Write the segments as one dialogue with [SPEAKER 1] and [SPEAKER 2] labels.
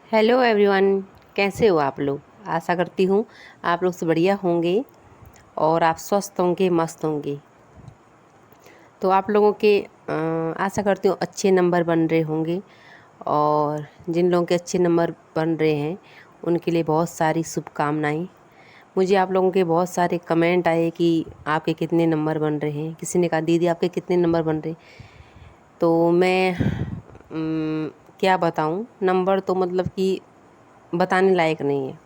[SPEAKER 1] Hello everyone, कैसे हो आप लोग। आशा करती हूँ आप लोग से बढ़िया होंगे और आप स्वस्थ होंगे, मस्त होंगे। तो आप लोगों के आशा करती हूँ अच्छे नंबर बन रहे होंगे। और जिन लोगों के अच्छे नंबर बन रहे हैं उनके लिए बहुत सारी शुभकामनाएं। मुझे आप लोगों के बहुत सारे कमेंट आए कि आपके कितने नंबर बन रहे हैं। किसी ने कहा दीदी आपके कितने नंबर बन रहे हैं। तो मैं क्या बताऊँ, नंबर तो मतलब कि बताने लायक नहीं है।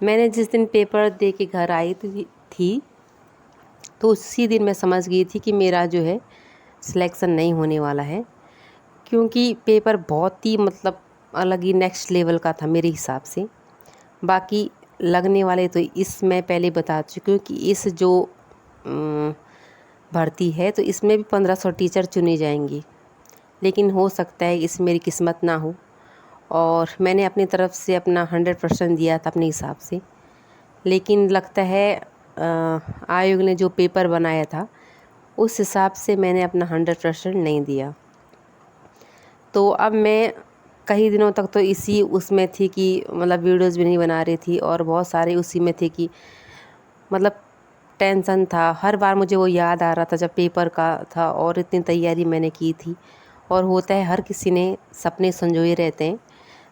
[SPEAKER 1] मैंने जिस दिन पेपर दे के घर आई थी तो उसी दिन मैं समझ गई थी कि मेरा जो है सिलेक्शन नहीं होने वाला है, क्योंकि पेपर बहुत ही मतलब अलग ही नेक्स्ट लेवल का था मेरे हिसाब से। बाकी लगने वाले तो इस मैं पहले बता चुकी हूँ कि इस जो भर्ती है तो इसमें भी 1500 टीचर चुने जाएंगे, लेकिन हो सकता है इसमें मेरी किस्मत ना हो। और मैंने अपनी तरफ से अपना 100% दिया था अपने हिसाब से, लेकिन लगता है आयोग ने जो पेपर बनाया था उस हिसाब से मैंने अपना 100% नहीं दिया। तो अब मैं कई दिनों तक तो इसी उसमें थी कि मतलब वीडियोज़ भी नहीं बना रही थी और बहुत सारे उसी में थे कि मतलब टेंशन था। हर बार मुझे वो याद आ रहा था जब पेपर का था और इतनी तैयारी मैंने की थी। और होता है हर किसी ने सपने संजोए रहते हैं,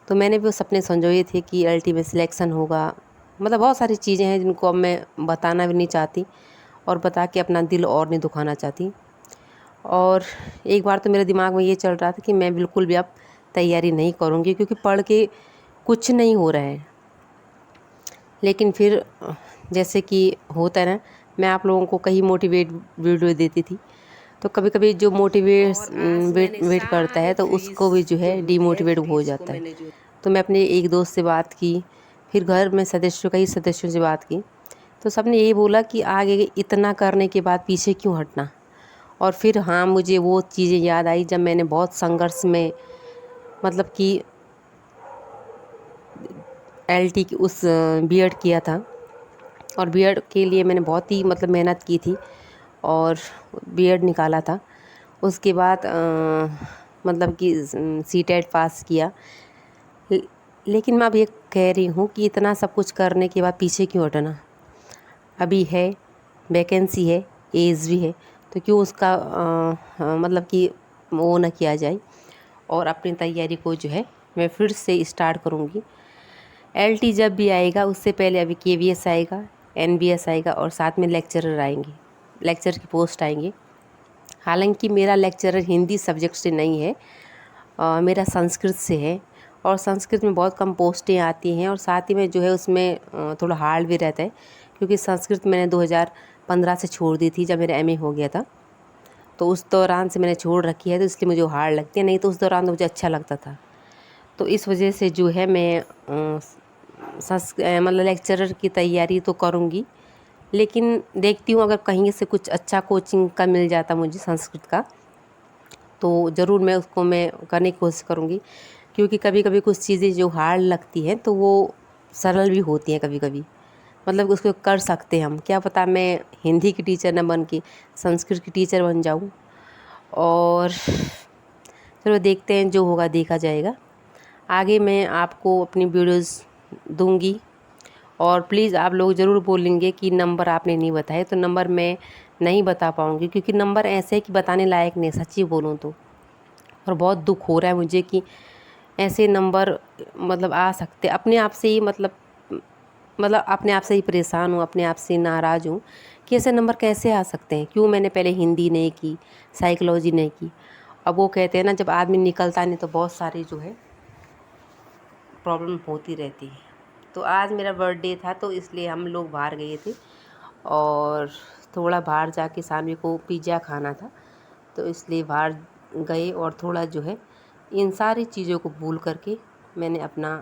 [SPEAKER 1] तो मैंने भी वो सपने संजोए थे कि अल्टीमेट सिलेक्शन होगा। मतलब बहुत सारी चीज़ें हैं जिनको अब मैं बताना भी नहीं चाहती और बता के अपना दिल और नहीं दुखाना चाहती। और एक बार तो मेरे दिमाग में ये चल रहा था कि मैं बिल्कुल भी अब तैयारी नहीं करूँगी, क्योंकि पढ़ के कुछ नहीं हो रहा है। लेकिन फिर जैसे कि होता है ना, मैं आप लोगों को कहीं मोटिवेट वीडियो देती थी, तो कभी कभी जो वेट करता है तो उसको भी जो है डीमोटिवेट हो जाता है। तो मैं अपने एक दोस्त से बात की, फिर घर में कई सदस्यों से बात की, तो सबने यही बोला कि आगे इतना करने के बाद पीछे क्यों हटना। और फिर हाँ, मुझे वो चीज़ें याद आई जब मैंने बहुत संघर्ष में मतलब कि एलटी की उस बीएड किया था। और बीएड के लिए मैंने बहुत ही मतलब मेहनत की थी और बीएड निकाला था। उसके बाद मतलब कि सीटेट पास किया। लेकिन मैं अब ये कह रही हूँ कि इतना सब कुछ करने के बाद पीछे क्यों हटना। अभी है, वैकेंसी है, एज भी है, तो क्यों उसका मतलब कि वो ना किया जाए। और अपनी तैयारी को जो है मैं फिर से स्टार्ट करूँगी। एलटी जब भी आएगा उससे पहले अभी केवीएस आएगा, एनबीएस आएगा और साथ में लेक्चरर आएंगे, लेक्चर की पोस्ट आएंगे। हालांकि मेरा लेक्चरर हिंदी सब्जेक्ट से नहीं है, मेरा संस्कृत से है। और संस्कृत में बहुत कम पोस्टें आती हैं और साथ ही में जो है उसमें थोड़ा हार्ड भी रहता है, क्योंकि संस्कृत मैंने 2015 से छोड़ दी थी जब मेरा एमए हो गया था। तो उस दौरान से मैंने छोड़ रखी है, तो इसलिए मुझे हार्ड लगती है। नहीं तो उस दौरान तो मुझे अच्छा लगता था। तो इस वजह से जो है मैं मतलब लेक्चरर की तैयारी तो करूँगी, लेकिन देखती हूँ अगर कहीं से कुछ अच्छा कोचिंग का मिल जाता मुझे संस्कृत का, तो ज़रूर मैं उसको मैं करने की कोशिश करूँगी। क्योंकि कभी कभी कुछ चीज़ें जो हार्ड लगती हैं तो वो सरल भी होती हैं कभी कभी। मतलब उसको कर सकते हैं हम, क्या पता मैं हिंदी की टीचर न बन के संस्कृत की टीचर बन जाऊँ। और चलो देखते हैं, जो होगा देखा जाएगा। आगे मैं आपको अपनी वीडियोस दूंगी। और प्लीज़ आप लोग ज़रूर बोलेंगे कि नंबर आपने नहीं बताए, तो नंबर मैं नहीं बता पाऊँगी, क्योंकि नंबर ऐसे है कि बताने लायक नहीं, सच्ची बोलूँ तो। और बहुत दुख हो रहा है मुझे कि ऐसे नंबर मतलब आ सकते अपने आप से ही, मतलब अपने आप से ही परेशान हूँ, अपने आप से नाराज़ हूँ कि ऐसे नंबर कैसे आ सकते हैं। क्यों मैंने पहले हिंदी नहीं की, साइकोलॉजी नहीं की। अब वो कहते हैं ना, जब आदमी निकलता नहीं तो बहुत सारी जो है प्रॉब्लम होती रहती है। तो आज मेरा बर्थडे था तो इसलिए हम लोग बाहर गए थे और थोड़ा बाहर जाके शाम को पिज़्ज़ा खाना था, तो इसलिए बाहर गए और थोड़ा जो है इन सारी चीज़ों को भूल करके मैंने अपना